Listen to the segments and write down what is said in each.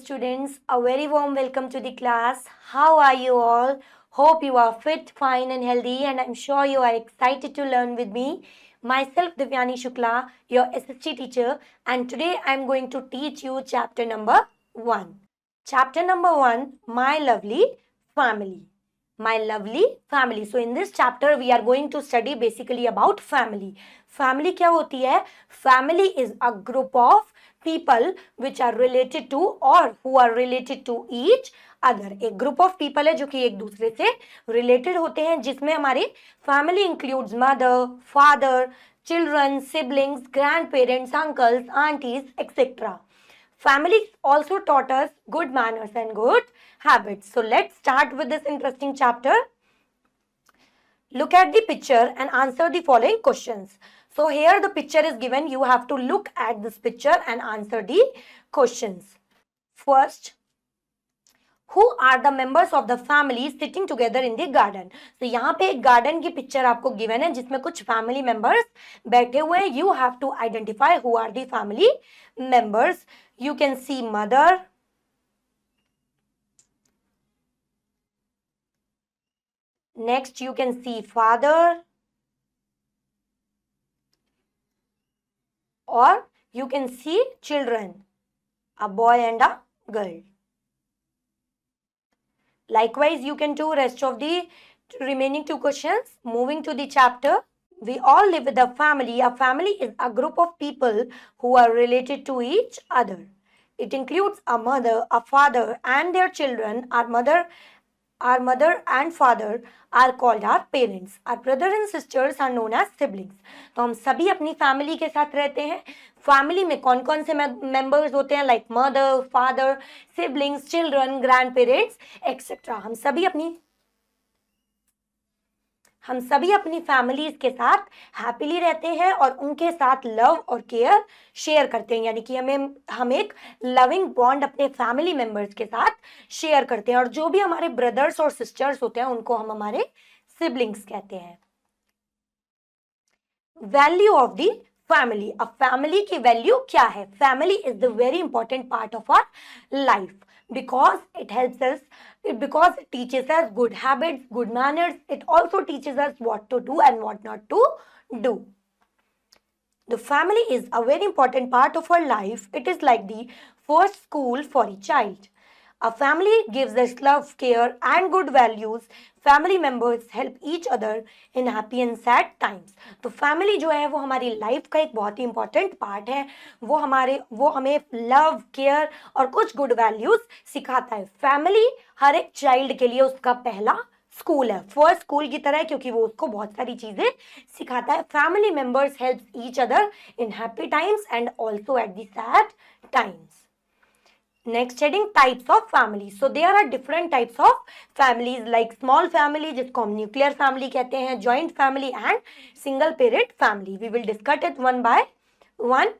students. A very warm welcome to the class. How are you all? Hope you are fit, fine, and healthy, and I'm sure you are excited to learn with me. Myself, Divyani Shukla, your SST teacher, and today I'm going to teach you chapter number 1. Chapter number 1, My Lovely Family. My lovely family. So in this chapter we are going to study basically about family. Family क्या होती है? Family is a group of people which are related to or who are related to each other. एक group of people है जो कि एक दूसरे से related होते हैं, जिसमें हमारी family includes mother, father, children, siblings, grandparents, uncles, aunties, etc. Family also taught us good manners and good habits. So let's start with this interesting chapter. Look at the picture and answer the following questions. So here the picture is given. You have to look at this picture and answer the questions. First, who are the members of the family sitting together in the garden? तो यहाँ पे एक garden की picture आपको given है जिसमें कुछ family members बैठे हुए हैं. You have to identify who are the family members. You can see mother, next you can see father, or you can see children, a boy and a girl. Likewise, you can do rest of the remaining two questions. Moving to the chapter, we all live with a family. A family is a group of people who are related to each other. It includes a mother, a father, and their children. Our mother and father are called our parents. Our brothers and sisters are known as siblings. तो हम सभी अपनी family के साथ रहते हैं. Family में कौन कौन से मेंबर्स होते हैं? Like mother, father, siblings, children, grand parents etcetera. हम सभी अपनी फैमिलीज के साथ हैप्पीली रहते हैं और उनके साथ लव और केयर शेयर करते हैं. यानी कि हम एक लविंग बॉन्ड अपने फैमिली मेंबर्स के साथ शेयर करते हैं. और जो भी हमारे ब्रदर्स और सिस्टर्स होते हैं उनको हम हमारे सिबलिंग्स कहते हैं. Value of the family. अब फैमिली की वैल्यू क्या है? Family is the very important part of our life because it helps us, because it teaches us good habits, good manners. It also teaches us what to do and what not to do. The family is a very important part of our life. It is like the first school for a child. A family gives us love, care and good values. Family members help each other in happy and sad times. तो family जो है वो हमारी life का एक बहुत ही important part है. वो हमें लव, केयर और कुछ गुड वैल्यूज सिखाता है. फैमिली हर एक चाइल्ड के लिए उसका पहला स्कूल है, फर्स्ट स्कूल की तरह है, क्योंकि वो उसको बहुत सारी चीजें सिखाता है. Family members help each other in happy times and also at the sad times. Next heading, types of family. So there are different types of families like small family जिसको हम nuclear family कहते हैं, joint family and single parent family. We will discuss it one by one.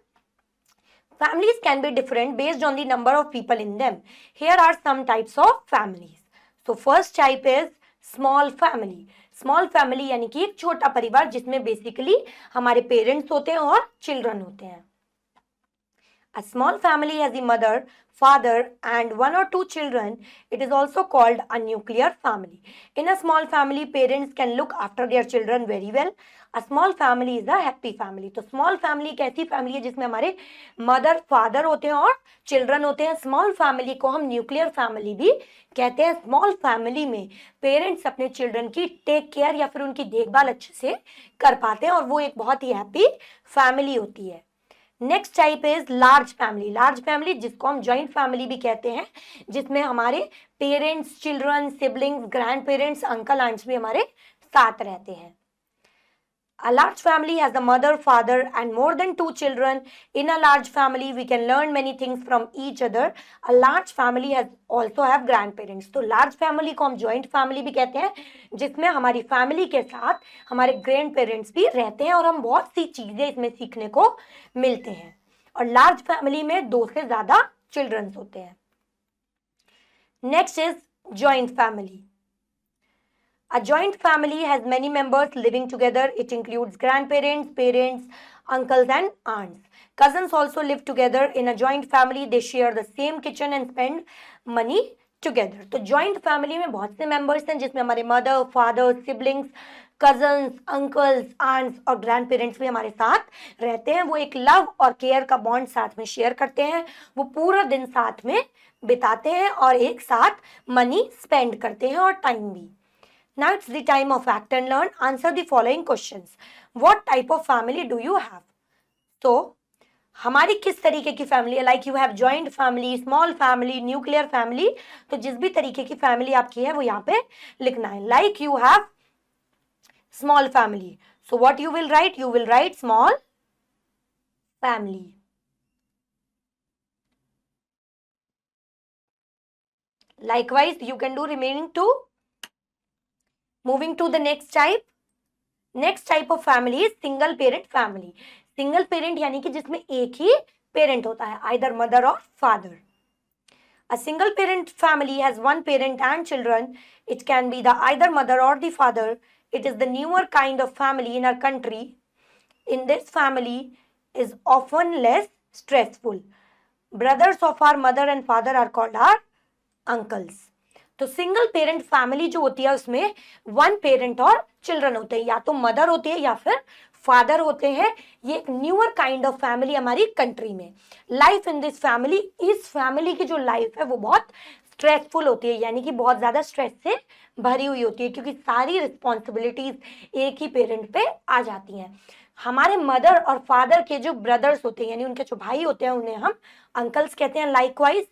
Families can be different based on the number of people in them. Here are some types of families. So first type is small family. Small family यानी कि एक छोटा परिवार जिसमें basically हमारे parents होते हैं और children होते हैं. A small family has a mother, father and one or two children. It is also called a nuclear family. In a small family, parents can look after their children very well. A small family is a happy family. तो small family एक ऐसी family है जिसमें हमारे mother, father होते हैं और children होते हैं. Small family को हम nuclear family भी कहते हैं. Small family में parents अपने children की take care या फिर उनकी देखभाल अच्छे से कर पाते हैं और वो एक बहुत ही happy family होती है. Next type is large family. Large family जिसको हम जॉइंट फैमिली भी कहते हैं, जिसमें हमारे parents, children, siblings, grandparents, uncle aunts भी हमारे साथ रहते हैं. A large family has a mother, father and more than 2 children. In a large family, we can learn many things from each other. A large family has also have grandparents. तो large family को हम joint family भी कहते हैं, जिसमें हमारी family के साथ हमारे grandparents भी रहते हैं और हम बहुत सी चीजें इसमें सीखने को मिलते हैं. और large family में 2 से ज़्यादा children होते हैं. Next is joint family. A joint family has many members living together. It includes grandparents, parents, uncles and aunts. Cousins also live together in a joint family. They share the same kitchen and spend money together. तो joint family में बहुत से members हैं जिसमें हमारे mother, father, siblings, cousins, uncles, aunts और grandparents भी हमारे साथ रहते हैं. वो एक love और care का bond साथ में share करते हैं. वो पूरा दिन साथ में बिताते हैं और एक साथ money spend करते हैं और time भी. Now it's the time of act and learn. Answer the following questions. What type of family do you have? तो हमारी किस तरीके की फैमिली है? Like you have joint family, small family, nuclear family. तो जिस भी तरीके की फैमिली आपकी है वो यहाँ पे लिखना है. Like you have small family, so what you will write? You will write small family. Likewise, you can do remaining two. Moving to the next type. Next type of family is single parent family. Single parent यानी कि जिसमें एक ही parent होता है, either mother or father. A single parent family has one parent and children. It can be the either mother or the father. It is the newer kind of family in our country. In this family is often less stressful. Brothers of our mother and father are called our uncles. तो single parent family जो होती है उसमें one parent और children होते हैं, या तो मदर होती है या फिर फादर होते हैं. ये एक न्यूअर काइंड ऑफ फैमिली हमारी कंट्री में. लाइफ इन दिस फैमिली, इस फैमिली की जो लाइफ है वो बहुत स्ट्रेसफुल होती है, यानी कि बहुत ज़्यादा स्ट्रेस से भरी हुई होती है क्योंकि सारी रिस्पॉन्सिबिलिटीज एक ही पेरेंट पे आ जाती हैं. हमारे मदर और फादर के जो ब्रदर्स होते हैं यानी उनके जो भाई होते हैं उन्हें हम अंकल्स कहते हैं. Likewise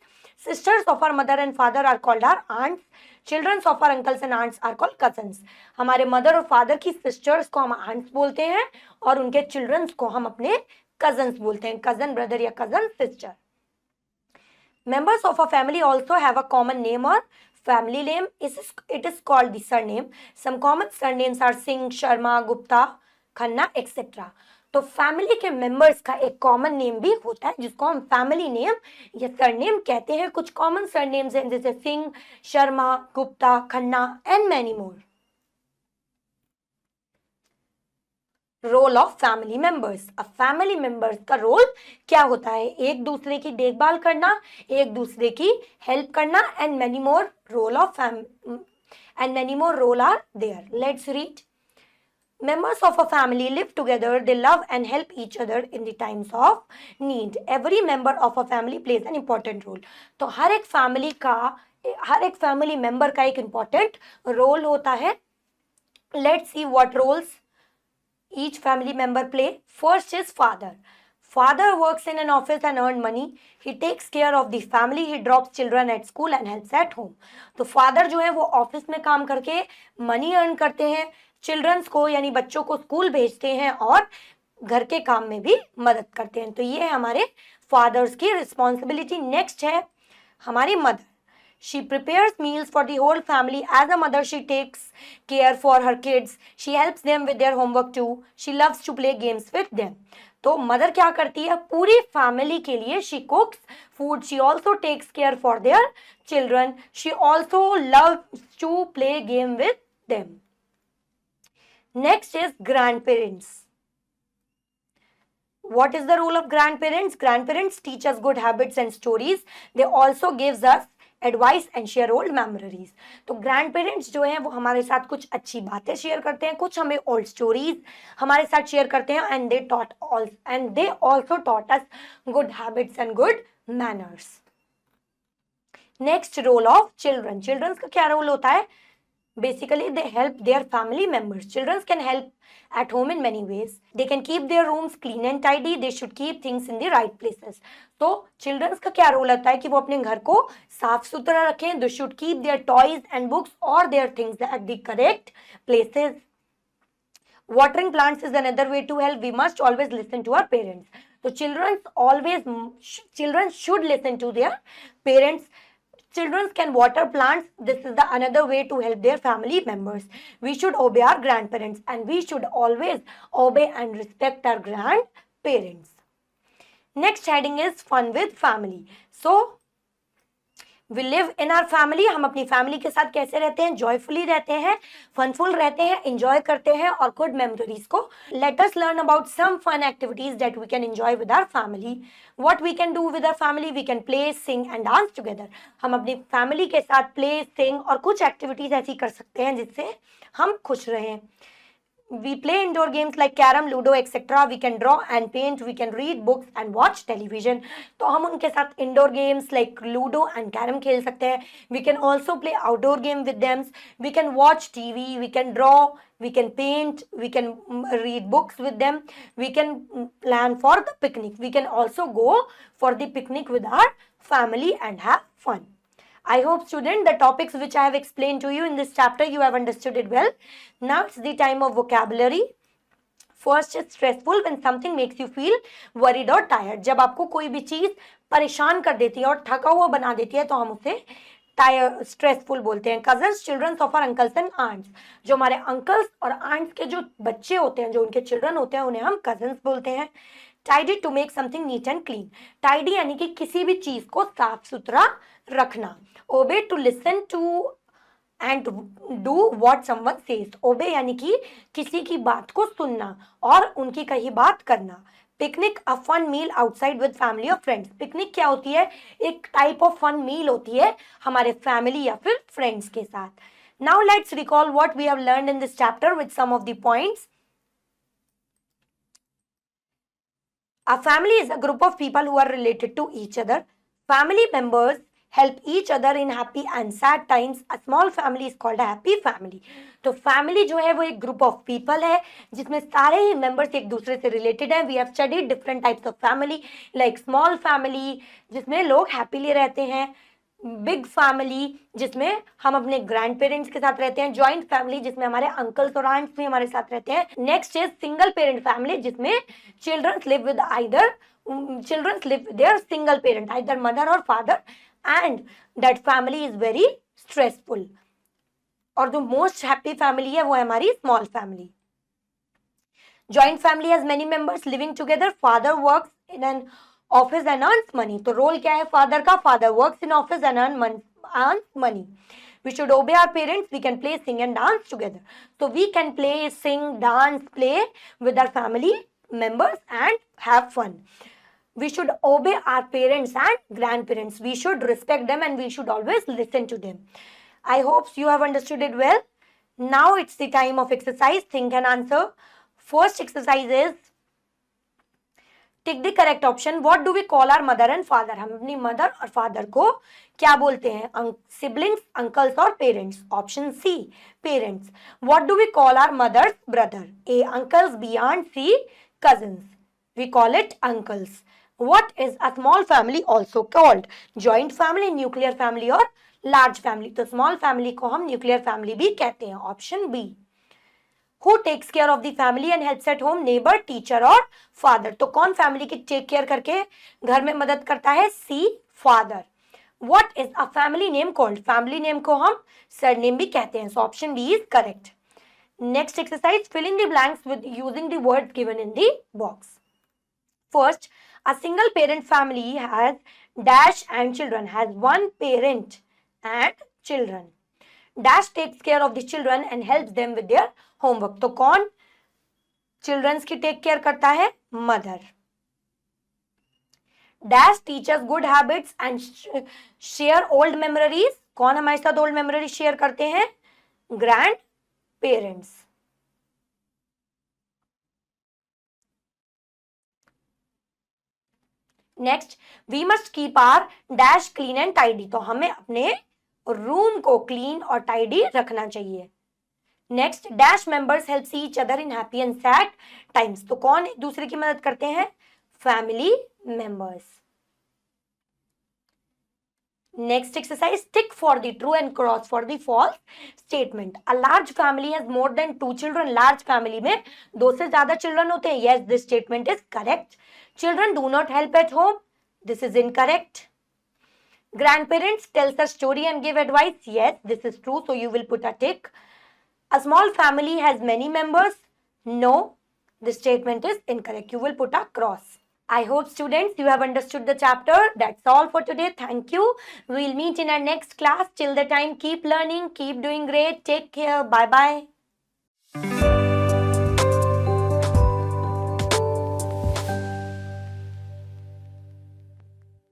sisters of our mother and father are called our aunts. Children of our uncles and aunts are called cousins. हमारे मदर और फादर की सिस्टर्स को हम आंट्स बोलते हैं और उनके चिल्ड्रंस को हम अपने कजन्स बोलते हैं, कजन ब्रदर या cousin sister. Members of a family also have a common name or family name. It is called the surname. Some common surnames are Singh, Sharma, Gupta, Khanna, etc. तो family के members का एक common name भी होता है जिसको हम family name या सरनेम कहते हैं. कुछ कॉमन सरनेम्स हैं जैसे Singh, Sharma, Gupta, Khanna and many more. Role of family members. अब फैमिली मेंबर्स का रोल क्या होता है? एक दूसरे की देखभाल करना, एक दूसरे की हेल्प करना and many more role are there. Let's read. Members of a family live together. They love and help each other in the times of need. Every member of a family plays an important role. तो हर एक family member का एक important role होता है. Let's see what roles each family member play. First is father. Father works in an office and earn money. He takes care of the family. He drops children at school and helps at home. तो father जो है वो office में काम करके money earn करते हैं, children's को यानी बच्चों को स्कूल भेजते हैं और घर के काम में भी मदद करते हैं. तो ये है हमारे फादर्स की रिस्पॉन्सिबिलिटी. नेक्स्ट है हमारी mother. She prepares meals for the whole family. As a mother she takes care for her kids. She helps them with their homework too. She loves to play games with them. तो mother क्या करती है? पूरी family के लिए she cooks food. She also takes care for their children. She also loves to play game with them. Next is grandparents. What is the role of grandparents? Grandparents teach us good habits and stories. They also gives us advice and share old memories. तो grandparents जो हैं वो हमारे साथ कुछ अच्छी बातें share करते हैं, कुछ हमें old stories हमारे साथ शेयर करते हैं and they also taught us good habits and good manners. Next, role of children. Children का क्या रोल होता है? Basically, they help their family members. Children can help at home in many ways. They can keep their rooms clean and tidy. They should keep things in the right places. तो children का क्या role होता है कि वो अपने घर को साफ सुथरा रखें. They should keep their toys and books or their things at the correct places. Watering plants is another way to help. We must always listen to our parents. So children should listen to their parents. Children can water plants. This is the another way to help their family members. We should obey our grandparents and we should always obey and respect our grandparents. Next heading is fun with family. So we live in our family, हम अपनी family के साथ कैसे रहते हैं, joyfully रहते हैं, फनफुल रहते हैं, एंजॉय करते हैं और गुड मेमोरीज को. Let us learn about some fun activities that we can enjoy with our family. What we can do with our family, we can play, sing and dance together. हम अपनी family के साथ play, सिंग और कुछ activities ऐसी कर सकते हैं जिससे हम खुश रहें. We play indoor games like carom, ludo, etc. We can draw and paint. We can read books and watch television. तो हम उनके साथ indoor games like ludo and carom खेल सकते हैं. We can also play outdoor game with them. We can watch TV. We can draw. We can paint. We can read books with them. We can plan for the picnic. We can also go for the picnic with our family and have fun. I hope, student, the topics which I have explained to you in this chapter, you have understood it well. Now it's the time of vocabulary. First is stressful, when something makes you feel worried or tired. जब आपको कोई भी चीज परेशान कर देती है और थका हुआ बना देती है तो हम उसे टायर स्ट्रेसफुल बोलते हैं. Cousins, children's of our uncles and aunts. जो हमारे अंकल्स और आंट्स के जो बच्चे होते हैं, जो उनके चिल्ड्रन होते हैं, उन्हें हम कजन्स बोलते हैं. Tidy, to make something neat and clean. Tidy यानी कि किसी भी चीज को साफ सुथरा रखना. Obey, to listen to and do what someone says. Obey यानी कि किसी की बात को सुनना और उनकी कही बात करना. Picnic, a fun meal outside with family और फ्रेंड्स. पिकनिक क्या होती है, एक टाइप ऑफ फन मील होती है हमारे फैमिली या फिर फ्रेंड्स के साथ. Now let's recall what we have learned in this chapter with some of the points. A family is a group of people who are related to each other. Family members help each other in happy and sad times. A small family is called a happy family. तो family जो है वो एक group of people है जिसमें सारे ही members एक दूसरे से related हैं. We have studied different types of family like small family जिसमें लोग happily रहते हैं, बिग फैमिली जिसमें हम अपने ग्रैंड पेरेंट्स के साथ रहते हैं, जॉइंट फैमिली जिसमें हमारे अंकल्स और आंट्स भी हमारे साथ रहते हैं. Next is single parent family जिसमें childrens live with their single parent, either mother और father, and that family is very stressful. और जो मोस्ट हैप्पी फैमिली है वो है हमारी small family. Joint family has many members living together. Father works in an office and earns money. तो role क्या है फादर का, father works in office and earns money. We should obey our parents. We can play, sing and dance together. So we can play, sing, dance, play with our family members and have fun. We should obey our parents and grandparents. We should respect them and we should always listen to them. I hope you have understood it well. Now it's the time of exercise. Think and answer. First exercise is tick the correct option. What do we call our mother and father. हम अपनी mother और father को क्या बोलते हैं, siblings, uncles और parents. Option C parents. What do we call our mother's brother. A uncles, B aunt, C cousins. We call it uncles. What is a small family also called. Joint family, nuclear family और large family. तो small family को हम nuclear family भी कहते हैं. Option B. Who takes care of the family and helps at home? Neighbor, teacher और father. तो कौन फैमिली की टेक केयर करके घर में मदद करता है? C father. What is a family name called? Family name को हम सरनेम भी कहते हैं. So option D is correct. Next exercise, fill in the blanks with using the words given in the box. First, a single parent family has dash and children. Has one parent and children. Dash takes care of the children and helps them with their homework. तो कौन children's की take care करता है? Mother. Dash teachers good habits and share old memories. कौन हमारे साथ old memory share करते हैं? Grandparents. Next, we must keep our dash clean and tidy. तो हमें अपने रूम को क्लीन और टाइडी रखना चाहिए. Next, dash members help each other in happy and sad times. तो कौन एक दूसरे की मदद करते हैं? Family members. Next exercise, tick for the true and cross for the false statement. A large family has more than 2 children. Large family में 2 से ज्यादा चिल्ड्रन होते हैं. Yes, this statement is correct. Children do not help at home. This is incorrect. Grandparents tells a story and give advice. Yes, this is true. So you will put a tick. A small family has many members. No, this statement is incorrect. You will put a cross. I hope students you have understood the chapter. That's all for today. Thank you. We'll meet in our next class. Till the time, keep learning, keep doing great. Take care. Bye bye.